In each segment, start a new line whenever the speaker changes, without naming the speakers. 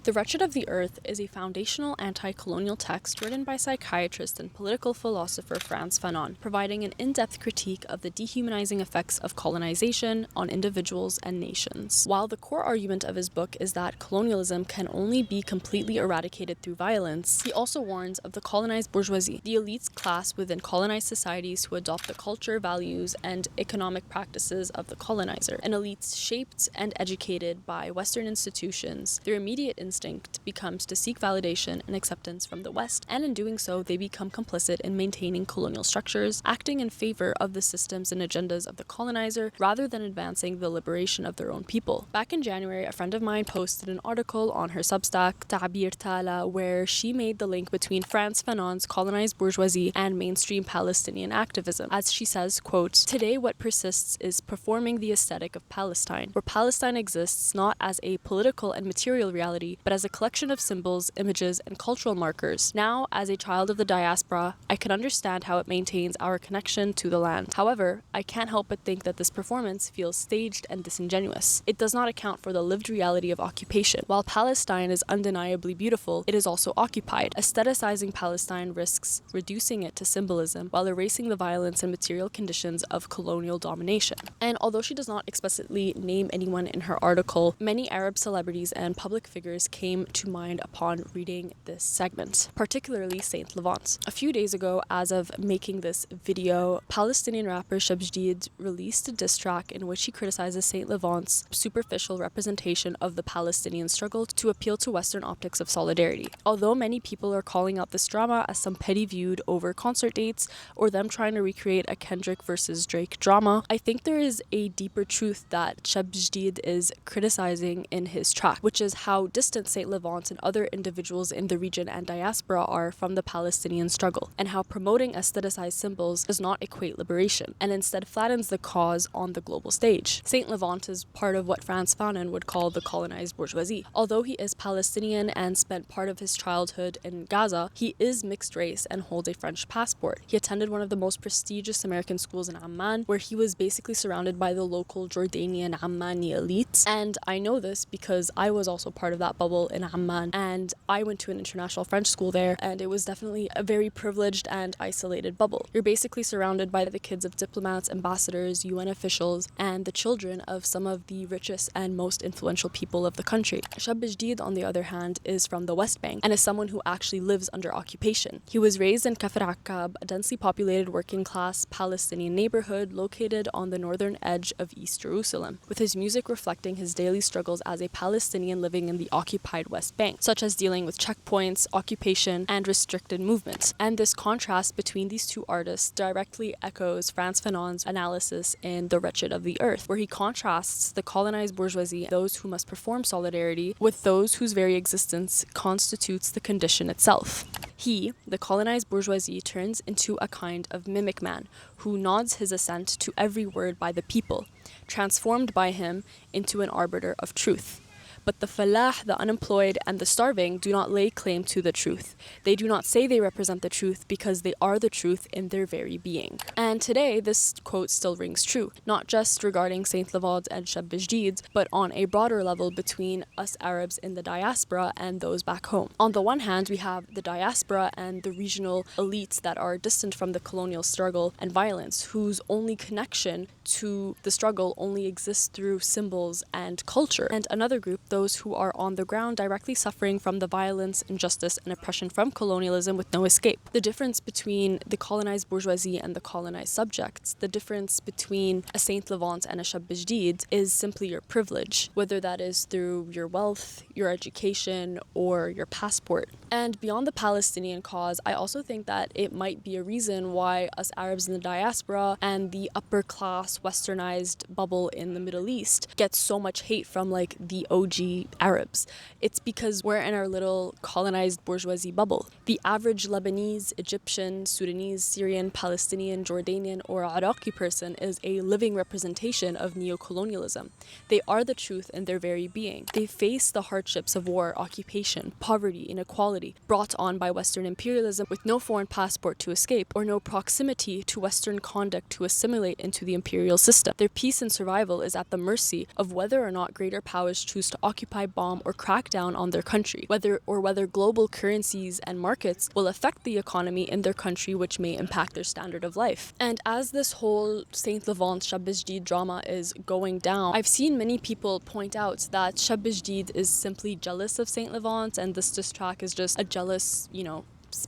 The Wretched of the Earth is a foundational anti-colonial text written by psychiatrist and political philosopher Frantz Fanon, providing an in-depth critique of the dehumanizing effects of colonization on individuals and nations. While the core argument of his book is that colonialism can only be completely eradicated through violence, he also warns of the colonized bourgeoisie, the elite class within colonized societies who adopt the culture, values, and economic practices of the colonizer. An elite shaped and educated by Western institutions, their immediate instinct becomes to seek validation and acceptance from the West, and in doing so, they become complicit in maintaining colonial structures, acting in favor of the systems and agendas of the colonizer rather than advancing the liberation of their own people. Back in January, a friend of mine posted an article on her Substack, Ta'bir Tala, where she made the link between Frantz Fanon's colonized bourgeoisie and mainstream Palestinian activism. As she says, quote, "Today what persists is performing the aesthetic of Palestine, where Palestine exists not as a political and material reality, but as a collection of symbols, images, and cultural markers. Now, as a child of the diaspora, I can understand how it maintains our connection to the land. However, I can't help but think that this performance feels staged and disingenuous. It does not account for the lived reality of occupation. While Palestine is undeniably beautiful, it is also occupied. Aestheticizing Palestine risks reducing it to symbolism while erasing the violence and material conditions of colonial domination." And although she does not explicitly name anyone in her article, many Arab celebrities and public figures came to mind upon reading this segment, particularly Saint Levant. A few days ago, as of making this video, Palestinian rapper Shabjdeed released a diss track in which he criticizes Saint Levant's superficial representation of the Palestinian struggle to appeal to Western optics of solidarity. Although many people are calling out this drama as some petty feud over concert dates or them trying to recreate a Kendrick versus Drake drama, I think there is a deeper truth that Shabjdeed is criticizing in his track, which is how distant Saint Levant and other individuals in the region and diaspora are from the Palestinian struggle, and how promoting aestheticized symbols does not equate liberation, and instead flattens the cause on the global stage. Saint Levant is part of what Frantz Fanon would call the colonized bourgeoisie. Although he is Palestinian and spent part of his childhood in Gaza, he is mixed race and holds a French passport. He attended one of the most prestigious American schools in Amman, where he was basically surrounded by the local Jordanian Ammani elite. And I know this because I was also part of that bubble in Amman, and I went to an international French school there, and it was definitely a very privileged and isolated bubble. You're basically surrounded by the kids of diplomats, ambassadors, UN officials, and the children of some of the richest and most influential people of the country. Shabjdeed, on the other hand, is from the West Bank and is someone who actually lives under occupation. He was raised in Kafr Akkab, a densely populated working-class Palestinian neighborhood located on the northern edge of East Jerusalem, with his music reflecting his daily struggles as a Palestinian living in the occupied West Bank, such as dealing with checkpoints, occupation, and restricted movement. And this contrast between these two artists directly echoes Frantz Fanon's analysis in The Wretched of the Earth, where he contrasts the colonized bourgeoisie, those who must perform solidarity, with those whose very existence constitutes the condition itself. He, the colonized bourgeoisie, turns into a kind of mimic man who nods his assent to every word by the people, transformed by him into an arbiter of truth. But the falah, the unemployed, and the starving do not lay claim to the truth. They do not say they represent the truth because they are the truth in their very being. And today, this quote still rings true, not just regarding Saint Levant and Shabjdeed, but on a broader level between us Arabs in the diaspora and those back home. On the one hand, we have the diaspora and the regional elites that are distant from the colonial struggle and violence, whose only connection to the struggle only exists through symbols and culture. And another group, those who are on the ground directly suffering from the violence, injustice, and oppression from colonialism with no escape. The difference between the colonized bourgeoisie and the colonized subjects, the difference between a Saint Levant and a Shabjdeed is simply your privilege, whether that is through your wealth, your education, or your passport. And beyond the Palestinian cause, I also think that it might be a reason why us Arabs in the diaspora and the upper class westernized bubble in the Middle East gets so much hate from like the OG Arabs. It's because we're in our little colonized bourgeoisie bubble. The average Lebanese, Egyptian, Sudanese, Syrian, Palestinian, Jordanian, or Iraqi person is a living representation of neo-colonialism. They are the truth in their very being. They face the hardships of war, occupation, poverty, inequality, mentality, brought on by Western imperialism with no foreign passport to escape or no proximity to Western conduct to assimilate into the imperial system. Their peace and survival is at the mercy of whether or not greater powers choose to occupy, bomb, or crack down on their country, whether global currencies and markets will affect the economy in their country, which may impact their standard of life. And as this whole Saint Levant Shabjdeed drama is going down, I've seen many people point out that Shabjdeed is simply jealous of Saint Levant, and this diss track is just a jealous,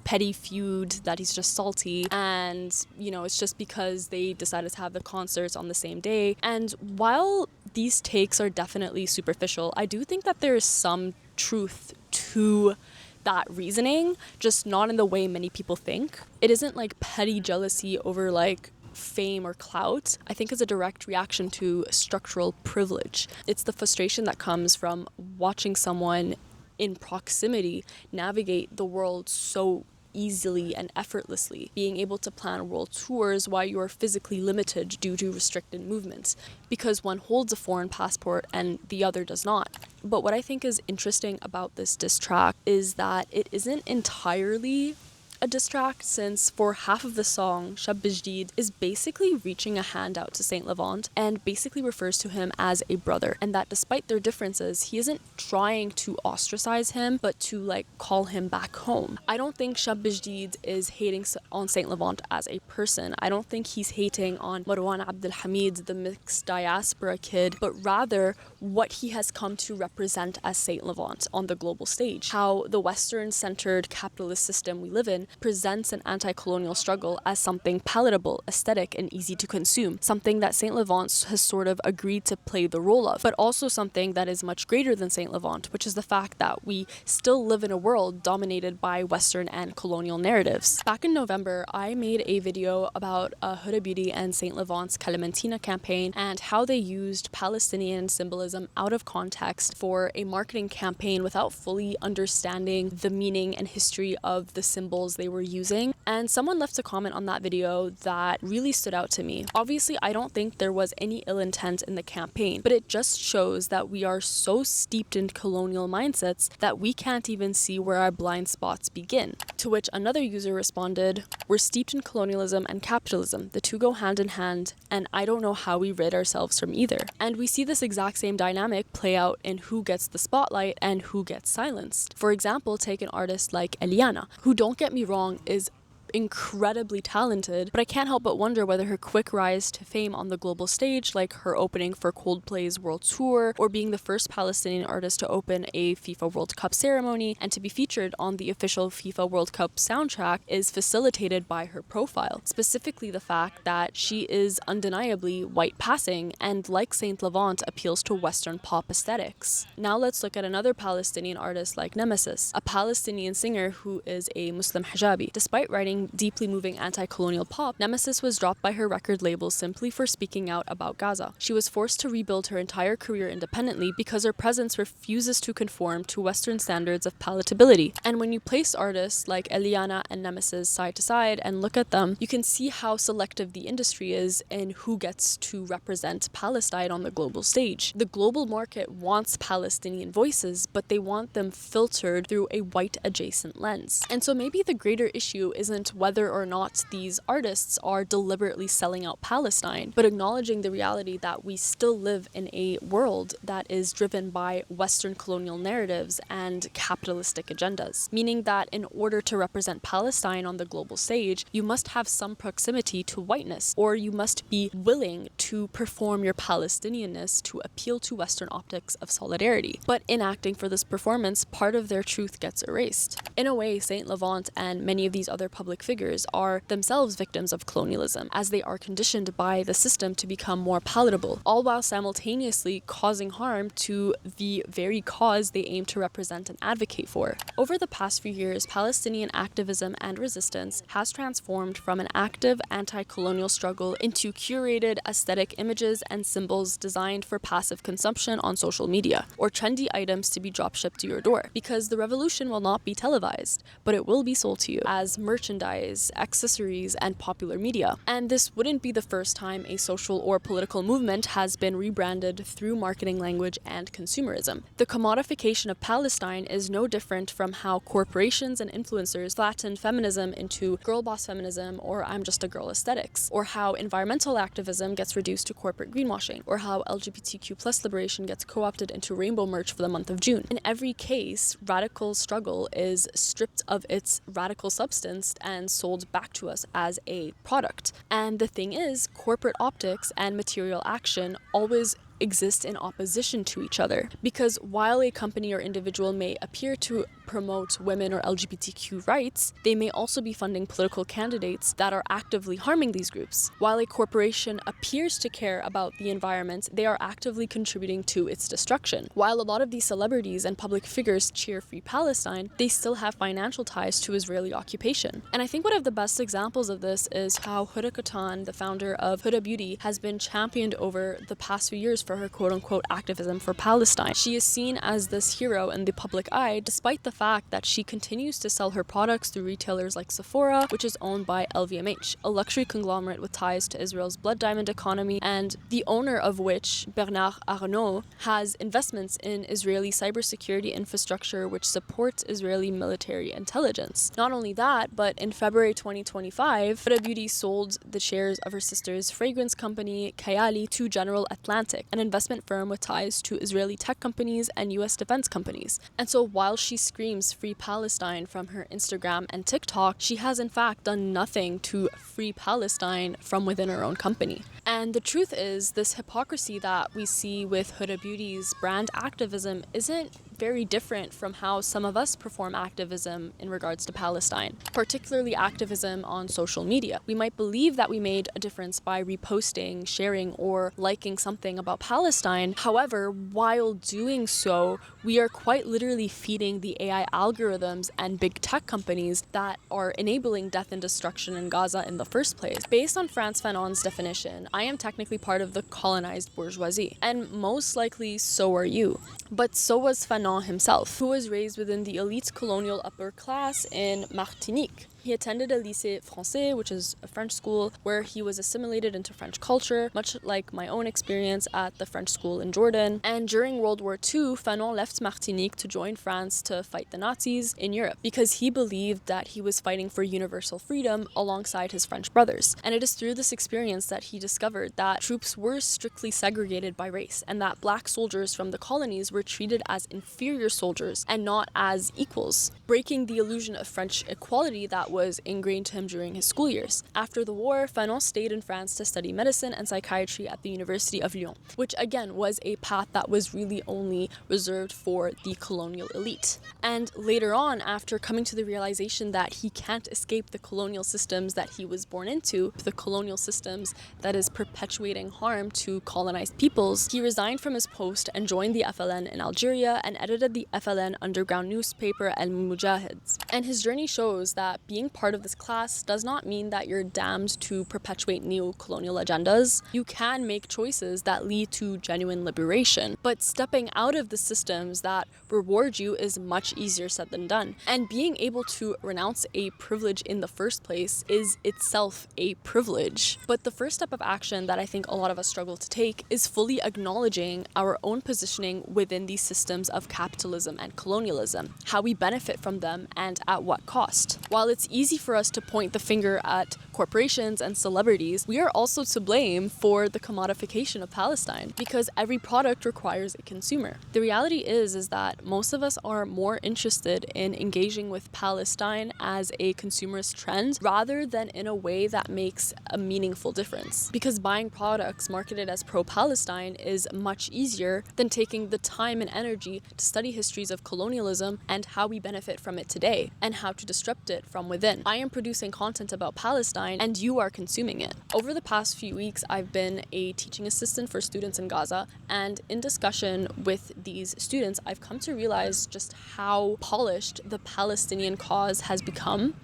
petty feud, that he's just salty, and it's just because they decided to have the concerts on the same day. And while these takes are definitely superficial, I do think that there is some truth to that reasoning, just not in the way many people think. It isn't like petty jealousy over like fame or clout. I think it's a direct reaction to structural privilege. It's the frustration that comes from watching someone in proximity navigate the world so easily and effortlessly, being able to plan world tours while you are physically limited due to restricted movements, because one holds a foreign passport and the other does not. But what I think is interesting about this diss track is that it isn't entirely a diss track, since for half of the song, Shabjdeed is basically reaching a hand out to Saint Levant and basically refers to him as a brother, and that despite their differences, he isn't trying to ostracize him, but to call him back home. I don't think Shabjdeed is hating on Saint Levant as a person. I don't think he's hating on Marwan Abdelhamid, the mixed diaspora kid, but rather what he has come to represent as Saint Levant on the global stage. How the Western-centered capitalist system we live in presents an anti-colonial struggle as something palatable, aesthetic, and easy to consume, something that Saint Levant has sort of agreed to play the role of, but also something that is much greater than Saint Levant, which is the fact that we still live in a world dominated by Western and colonial narratives. Back in November, I made a video about Huda Beauty and Saint Levant's Clementina campaign and how they used Palestinian symbolism out of context for a marketing campaign without fully understanding the meaning and history of the symbols they were using. And someone left a comment on that video that really stood out to me. Obviously, I don't think there was any ill intent in the campaign, but it just shows that we are so steeped in colonial mindsets that we can't even see where our blind spots begin. To which another user responded, "We're steeped in colonialism and capitalism. The two go hand in hand, and I don't know how we rid ourselves from either." And we see this exact same dynamic play out in who gets the spotlight and who gets silenced. For example, take an artist like Elyanna, who, don't get me wrong, is incredibly talented, but I can't help but wonder whether her quick rise to fame on the global stage, like her opening for Coldplay's world tour, or being the first Palestinian artist to open a FIFA World Cup ceremony and to be featured on the official FIFA World Cup soundtrack, is facilitated by her profile. Specifically the fact that she is undeniably white passing and, like Saint Levant, appeals to Western pop aesthetics. Now let's look at another Palestinian artist like Nemahsis, a Palestinian singer who is a Muslim hijabi. Despite writing deeply moving anti-colonial pop, Nemahsis was dropped by her record label simply for speaking out about Gaza. She was forced to rebuild her entire career independently because her presence refuses to conform to Western standards of palatability. And when you place artists like Elyanna and Nemahsis side to side and look at them, you can see how selective the industry is in who gets to represent Palestine on the global stage. The global market wants Palestinian voices, but they want them filtered through a white adjacent lens. And so maybe the greater issue isn't whether or not these artists are deliberately selling out Palestine, but acknowledging the reality that we still live in a world that is driven by Western colonial narratives and capitalistic agendas, meaning that in order to represent Palestine on the global stage, you must have some proximity to whiteness, or you must be willing to perform your Palestinianness to appeal to Western optics of solidarity. But in acting for this performance, part of their truth gets erased. In a way, Saint Levant and many of these other public figures are themselves victims of colonialism, as they are conditioned by the system to become more palatable, all while simultaneously causing harm to the very cause they aim to represent and advocate for. Over the past few years, Palestinian activism and resistance has transformed from an active anti-colonial struggle into curated aesthetic images and symbols designed for passive consumption on social media, or trendy items to be drop-shipped to your door, because the revolution will not be televised, but it will be sold to you as merchandise merchandise, accessories, and popular media. And this wouldn't be the first time a social or political movement has been rebranded through marketing language and consumerism. The commodification of Palestine is no different from how corporations and influencers flattened feminism into girl boss feminism or I'm just a girl aesthetics, or how environmental activism gets reduced to corporate greenwashing, or how LGBTQ+ liberation gets co-opted into rainbow merch for the month of June. In every case, radical struggle is stripped of its radical substance and sold back to us as a product. And the thing is, corporate optics and material action always exist in opposition to each other, because while a company or individual may appear to promote women or LGBTQ rights, they may also be funding political candidates that are actively harming these groups. While a corporation appears to care about the environment, they are actively contributing to its destruction. While a lot of these celebrities and public figures cheer Free Palestine, they still have financial ties to Israeli occupation. And I think one of the best examples of this is how Huda, the founder of Huda Beauty, has been championed over the past few years for her quote-unquote activism for Palestine. She is seen as this hero in the public eye, despite the fact that she continues to sell her products through retailers like Sephora, which is owned by LVMH, a luxury conglomerate with ties to Israel's blood diamond economy, and the owner of which, Bernard Arnault, has investments in Israeli cybersecurity infrastructure which supports Israeli military intelligence. Not only that, but in February 2025, Huda Beauty sold the shares of her sister's fragrance company, Kayali, to General Atlantic, an investment firm with ties to Israeli tech companies and US defense companies. And so while she screams Free Palestine from her Instagram and TikTok, she has in fact done nothing to free Palestine from within her own company. And the truth is, this hypocrisy that we see with Huda Beauty's brand activism isn't very different from how some of us perform activism in regards to Palestine, particularly activism on social media. We might believe that we made a difference by reposting, sharing, or liking something about Palestine. However, while doing so, we are quite literally feeding the AI algorithms and big tech companies that are enabling death and destruction in Gaza in the first place. Based on Frantz Fanon's definition, I am technically part of the colonized bourgeoisie, and most likely so are you. But so was Fanon himself, who was raised within the elite colonial upper class in Martinique. He attended a lycée français, which is a French school, where he was assimilated into French culture, much like my own experience at the French school in Jordan. And during World War II, Fanon left Martinique to join France to fight the Nazis in Europe, because he believed that he was fighting for universal freedom alongside his French brothers. And it is through this experience that he discovered that troops were strictly segregated by race, and that black soldiers from the colonies were treated as inferior soldiers and not as equals, breaking the illusion of French equality that was ingrained to him during his school years. After the war, Fanon stayed in France to study medicine and psychiatry at the University of Lyon, which again was a path that was really only reserved for the colonial elite. And later on, after coming to the realization that he can't escape the colonial systems that he was born into, the colonial systems that is perpetuating harm to colonized peoples, he resigned from his post and joined the FLN in Algeria and edited the FLN underground newspaper El Mujahids. And his journey shows that being part of this class does not mean that you're damned to perpetuate neo-colonial agendas. You can make choices that lead to genuine liberation, but stepping out of the systems that reward you is much easier said than done. And being able to renounce a privilege in the first place is itself a privilege. But the first step of action that I think a lot of us struggle to take is fully acknowledging our own positioning within these systems of capitalism and colonialism, how we benefit from them and at what cost. While it's easy for us to point the finger at corporations and celebrities, we are also to blame for the commodification of Palestine, because every product requires a consumer. The reality is that most of us are more interested in engaging with Palestine as a consumerist trend rather than in a way that makes a meaningful difference, because buying products marketed as pro-Palestine is much easier than taking the time and energy to study histories of colonialism and how we benefit from it today and how to disrupt it from within. I am producing content about Palestine and you are consuming it. Over the past few weeks, I've been a teaching assistant for students in Gaza, and in discussion with these students, I've come to realize just how polished the Palestinian cause has become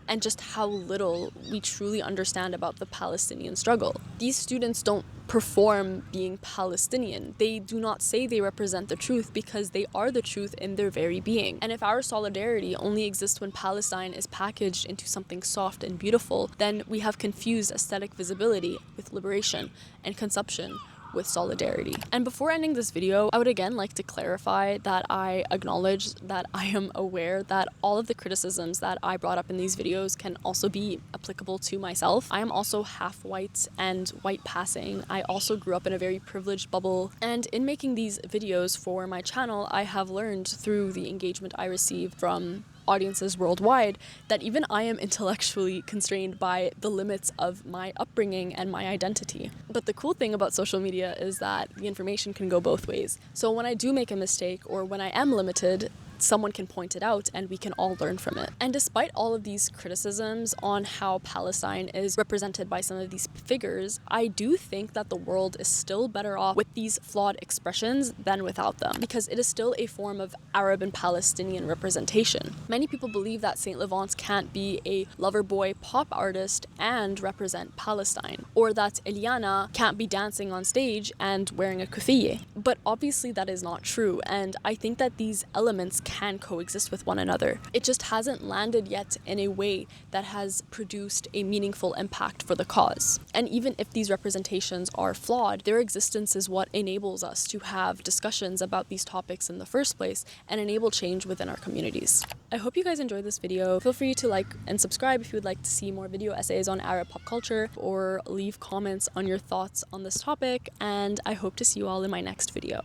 and just how little we truly understand about the Palestinian struggle. These students don't perform being Palestinian. They do not say they represent the truth because they are the truth in their very being. And if our solidarity only exists when Palestine is packaged into something soft and beautiful, then we have confused aesthetic visibility with liberation and consumption with solidarity. And before ending this video, I would again like to clarify that I acknowledge that I am aware that all of the criticisms that I brought up in these videos can also be applicable to myself. I am also half white and white passing. I also grew up in a very privileged bubble, and in making these videos for my channel, I have learned through the engagement I receive from audiences worldwide that even I am intellectually constrained by the limits of my upbringing and my identity. But the cool thing about social media is that the information can go both ways. So when I do make a mistake or when I am limited, someone can point it out and we can all learn from it. And despite all of these criticisms on how Palestine is represented by some of these figures, I do think that the world is still better off with these flawed expressions than without them, because it is still a form of Arab and Palestinian representation. Many people believe that Saint Levant can't be a lover boy pop artist and represent Palestine, or that Elyanna can't be dancing on stage and wearing a kufiye. But obviously that is not true, and I think that these elements can coexist with one another. It just hasn't landed yet in a way that has produced a meaningful impact for the cause. And even if these representations are flawed, their existence is what enables us to have discussions about these topics in the first place and enable change within our communities. I hope you guys enjoyed this video. Feel free to like and subscribe if you would like to see more video essays on Arab pop culture, or leave comments on your thoughts on this topic, and I hope to see you all in my next video.